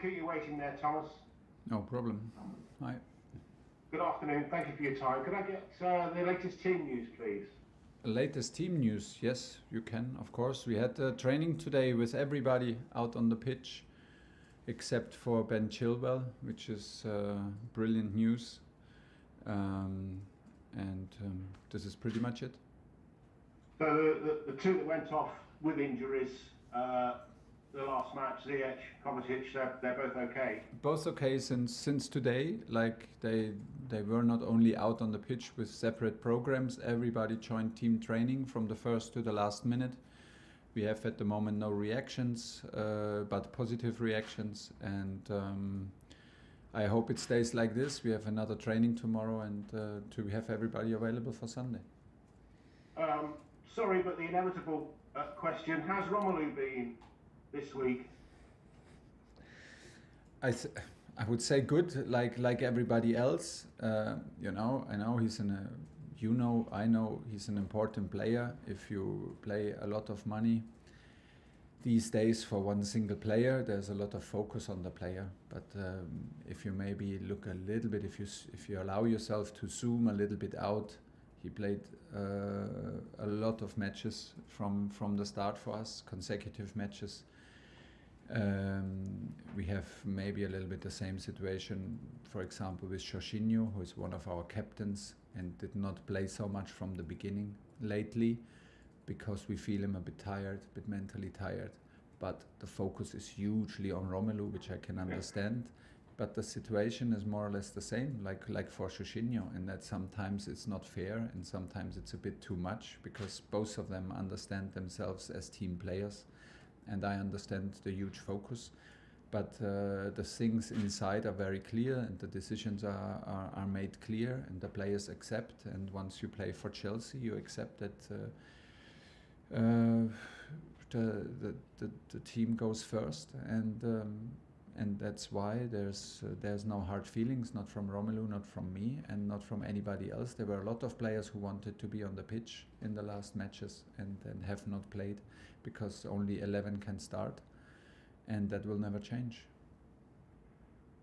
keep you waiting there, Thomas. No problem. Hi. Good afternoon. Thank you for your time. Could I get the latest team news, please? Latest team news? Yes, you can, of course. We had training today with everybody out on the pitch, except for Ben Chilwell, which is brilliant news. This is pretty much it. So the two that went off with injuries, the last match, Ziyech, Kovacic, they're both okay? Both okay since today. Like they were not only out on the pitch with separate programs, everybody joined team training from the first to the last minute. We have at the moment no reactions, but positive reactions, and I hope it stays like this. We have another training tomorrow, and to have everybody available for Sunday. Sorry, but the inevitable question, how's Romelu been this week? I would say good, like everybody else. I know he's I know he's an important player. If you play a lot of money these days for one single player, there's a lot of focus on the player. But if you maybe look a little bit, if you allow yourself to zoom a little bit out, he played a lot of matches from the start for us, consecutive matches. We have maybe a little bit the same situation, for example, with Jorginho, who is one of our captains and did not play so much from the beginning lately, because we feel him a bit tired, a bit mentally tired. But the focus is hugely on Romelu, which I can understand. But the situation is more or less the same, like for Jorginho, and that sometimes it's not fair and sometimes it's a bit too much, because both of them understand themselves as team players, and I understand the huge focus. But the things inside are very clear, and the decisions are made clear, and the players accept. And once you play for Chelsea, you accept that the team goes first, and that's why there's no hard feelings, not from Romelu, not from me, and not from anybody else. There were a lot of players who wanted to be on the pitch in the last matches and have not played, because only 11 can start, and that will never change.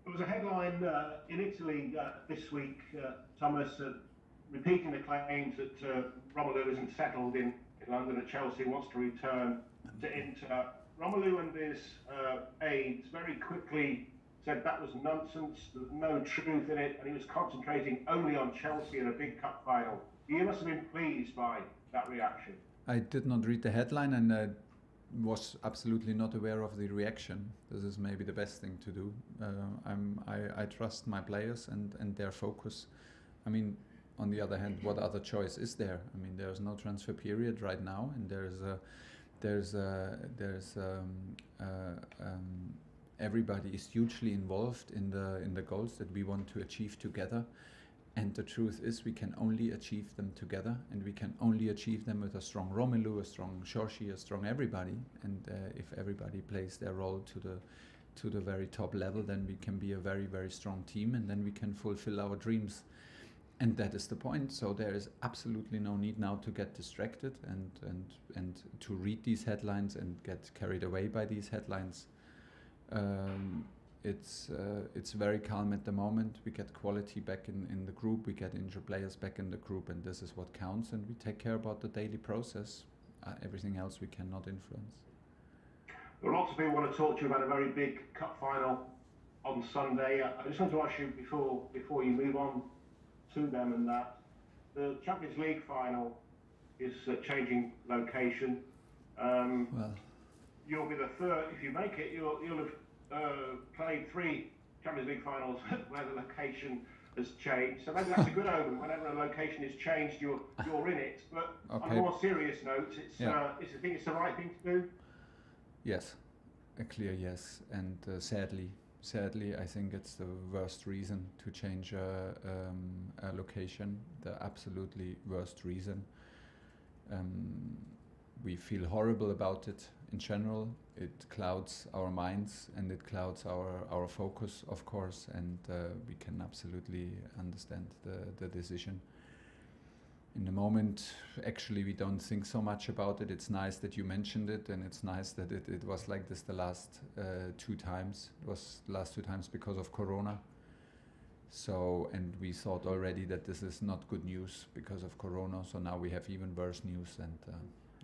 There was a headline in Italy this week, Thomas, repeating the claims that Romelu isn't settled in London at Chelsea, wants to return to Inter. Romelu and his aides very quickly said that was nonsense, there was no truth in it, and he was concentrating only on Chelsea in a big cup final. You must have been pleased by that reaction. I did not read the headline, and I was absolutely not aware of the reaction. This is maybe the best thing to do. I trust my players and their focus. I mean, on the other hand, what other choice is there? I mean, there's no transfer period right now, and everybody is hugely involved in the goals that we want to achieve together. And the truth is, we can only achieve them together, and we can only achieve them with a strong Romelu, a strong Jorginho, a strong everybody. And if everybody plays their role to the very top level, then we can be a very, very strong team, and then we can fulfill our dreams. And that is the point. So there is absolutely no need now to get distracted and to read these headlines and get carried away by these headlines. It's very calm at the moment. We get quality back in the group. We get injured players back in the group, and this is what counts. And we take care about the daily process. Everything else we cannot influence. There are lots of people want to talk to you about a very big cup final on Sunday. I just want to ask you before you move on to them and that, the Champions League final is changing location. Well, you'll be the third. If you make it, you'll have played 3 Champions League finals where the location has changed. So maybe that's a good omen. Whenever a location is changed, you're in it. But okay. On a more serious note, I think it's the right thing to do. Yes, a clear yes, and Sadly, I think it's the worst reason to change a location, the absolutely worst reason. We feel horrible about it in general. It clouds our minds and it clouds our focus, of course, and we can absolutely understand the decision. in the moment, actually, we don't think so much about it. It's nice that you mentioned it, and it's nice that it was like this the last 2 times. It was the last 2 times because of Corona. So, and we thought already that this is not good news because of Corona. So now we have even worse news, and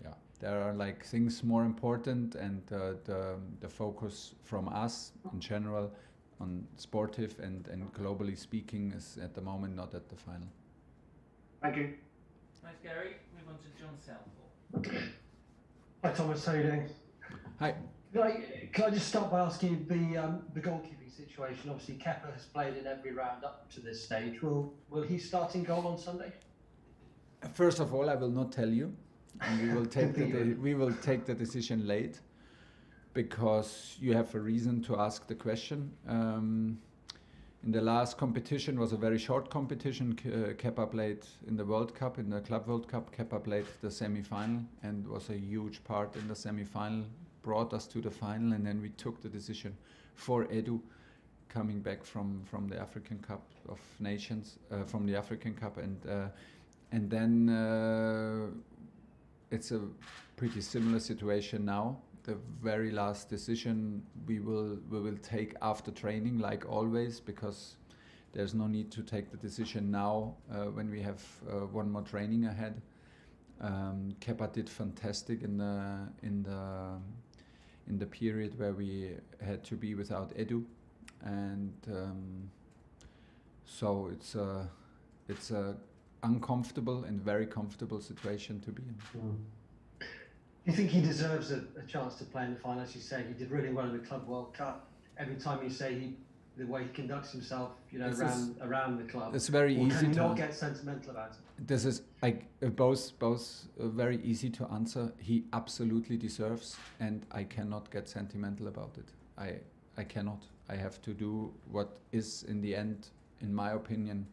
yeah, there are like things more important, and the focus from us in general on sportive and globally speaking is at the moment not at the final. Thank you. Thanks, Gary. Move on to John Southall. Hi Thomas, how are you doing? Hi. Can I just start by asking you the goalkeeping situation? Obviously, Kepa has played in every round up to this stage. Will he start in goal on Sunday? First of all, I will not tell you, and we will take the decision late, because you have a reason to ask the question. In the last competition was a very short competition. Kepa played in the World Cup, in the Club World Cup. Kepa played the semi-final and was a huge part in the semi-final, brought us to the final, and then we took the decision for Edu coming back from the African Cup of Nations, from the African Cup, and then it's a pretty similar situation now. The very last decision we will take after training, like always, because there's no need to take the decision now when we have one more training ahead. Kepa did fantastic in the period where we had to be without Edu, and so it's a uncomfortable and very comfortable situation to be in. Do you think he deserves a chance to play in the final? As you say, he did really well in the Club World Cup. Every time you say the way he conducts himself, you know, around the club. It's very easy can you to not get sentimental about it. This is both very easy to answer. He absolutely deserves, and I cannot get sentimental about it. I cannot. I have to do what is in the end, in my opinion,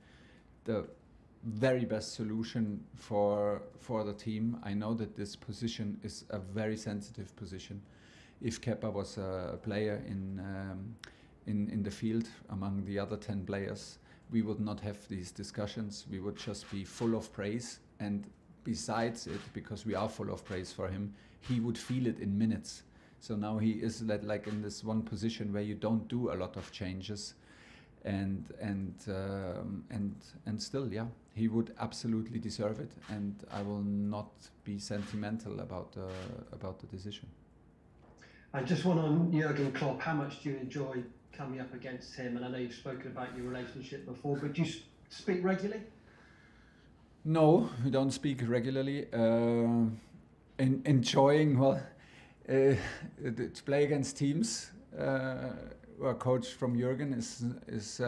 the very best solution for the team. I know that this position is a very sensitive position. If Kepa was a player in the field among the other 10 players, we would not have these discussions. We would just be full of praise, and besides it, because we are full of praise for him, he would feel it in minutes. So now he is like in this one position where you don't do a lot of changes, and still, yeah, he would absolutely deserve it, and I will not be sentimental about the decision. And just one on Jurgen Klopp. How much do you enjoy coming up against him? And I know you've spoken about your relationship before, but do you speak regularly? No, we don't speak regularly. Enjoying, well, to play against teams who are coached from Jurgen is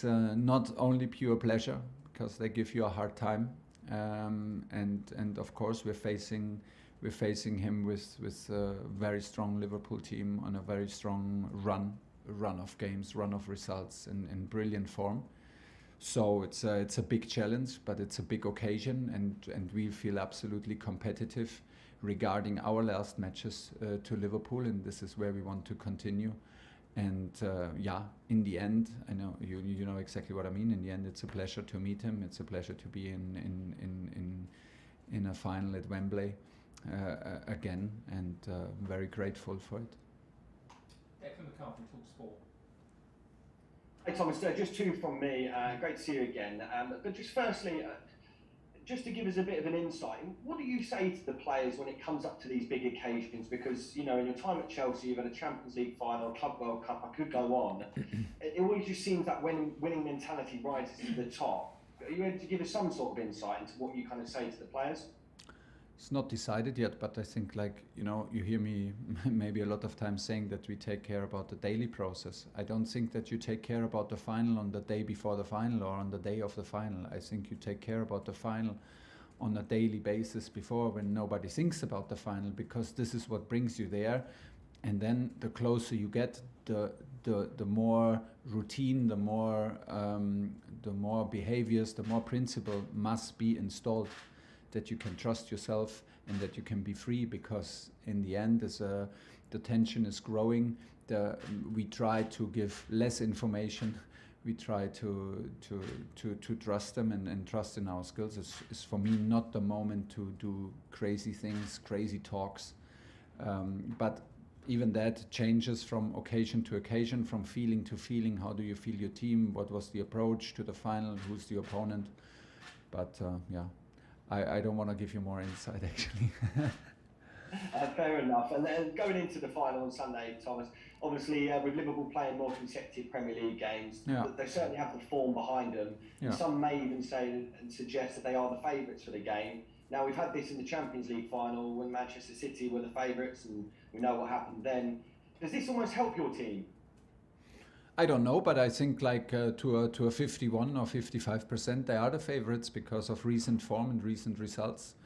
not only pure pleasure, because they give you a hard time, and of course we're facing him with a very strong Liverpool team on a very strong run of games, run of results, in brilliant form. So it's a big challenge, but it's a big occasion, and we feel absolutely competitive regarding our last matches to Liverpool, and this is where we want to continue. And yeah, in the end, I know you know exactly what I mean. In the end, it's a pleasure to meet him. It's a pleasure to be in a final at Wembley again, and very grateful for it. Declan McCarthy, Talk Sport. Hey Thomas, just two from me. Great to see you again. But just firstly, just to give us a bit of an insight, what do you say to the players when it comes up to these big occasions? Because, you know, in your time at Chelsea, you've had a Champions League final, Club World Cup, I could go on. It always just seems that winning mentality rises to the top. Are you able to give us some sort of insight into what you kind of say to the players? It's not decided yet, but I think, like, you know, you hear me maybe a lot of times saying that we take care about the daily process. I don't think that you take care about the final on the day before the final or on the day of the final. I think you take care about the final on a daily basis before, when nobody thinks about the final, because this is what brings you there. And then the closer you get, the more routine, the more behaviors, the more principle must be installed, that you can trust yourself and that you can be free, because in the end, the tension is growing. We try to give less information. we try to trust them and trust in our skills. Is for me not the moment to do crazy things, crazy talks, but even that changes from occasion to occasion, from feeling to feeling. How do you feel your team? What was the approach to the final? Who's the opponent? But yeah, I don't want to give you more insight actually. Fair enough. And then going into the final on Sunday, Thomas, obviously with Liverpool playing more consecutive Premier League games, they certainly have the form behind them. Yeah. Some may even say and suggest that they are the favourites for the game. Now, we've had this in the Champions League final when Manchester City were the favourites, and we know what happened then. Does this almost help your team? I don't know, but I think like to a 51 or 55%, they are the favourites because of recent form and recent results.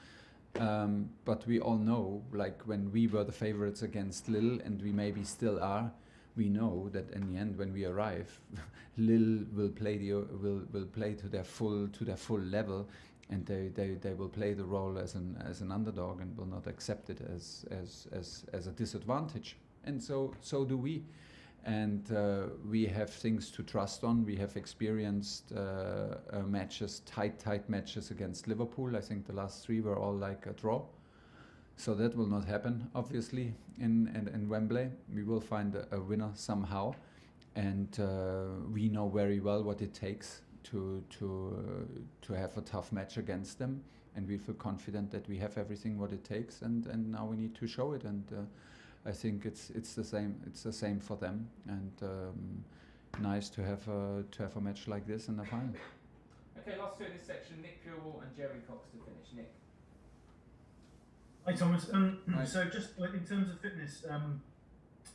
But we all know, like when we were the favourites against Lille, and we maybe still are, we know that in the end, when we arrive, Lille will play will play to their full level, and they will play the role as an underdog and will not accept it as a disadvantage. And so do we. And we have things to trust on. We have experienced matches, tight matches against Liverpool. I think the last 3 were all like a draw. So that will not happen, obviously, in Wembley. We will find a winner somehow. And we know very well what it takes to have a tough match against them. And we feel confident that we have everything what it takes. And now we need to show it. And I think it's the same. It's the same for them, and nice to have a match like this in the final. Okay, last two in this section: Nick Purewall and Jerry Cox to finish. Nick. Hi Thomas. Hi. So just like in terms of fitness,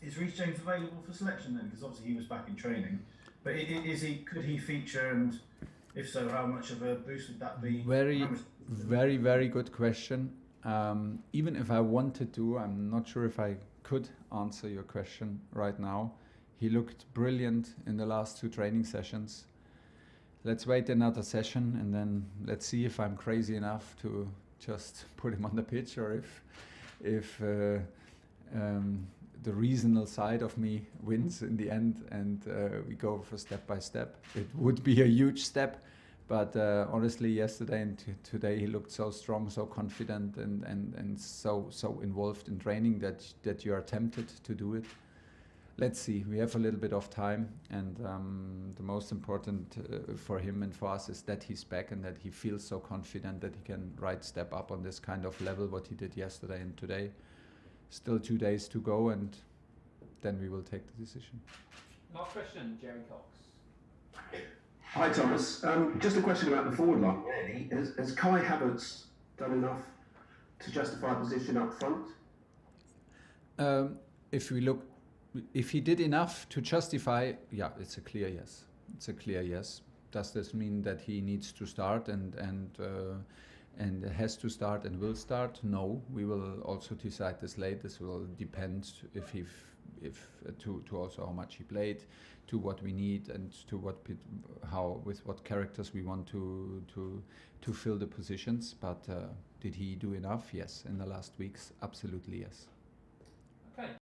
is Reece James available for selection then? Because obviously he was back in training, but is he? Could he feature? And if so, how much of a boost would that be? Very good question. Even if I wanted to, I'm not sure if I could answer your question right now. He looked brilliant in the last 2 training sessions. Let's wait another session and then let's see if I'm crazy enough to just put him on the pitch, or if the reasonable side of me wins in the end and we go for step by step. It would be a huge step. But honestly, yesterday and today he looked so strong, so confident, and so involved in training that you are tempted to do it. Let's see. We have a little bit of time, and the most important for him and for us is that he's back and that he feels so confident that he can step up on this kind of level, what he did yesterday and today. Still 2 days to go, and then we will take the decision. Last question, Jerry Cox. Hi Thomas, just a question about the forward line really. Has Kai Havertz done enough to justify a position up front? If he did enough to justify, yeah, it's a clear yes. It's a clear yes. Does this mean that he needs to start and has to start and will start? No, we will also decide this late. This will depend to also how much he played, to what we need, and to with what characters we want to fill the positions. But did he do enough? Yes, in the last weeks, absolutely yes.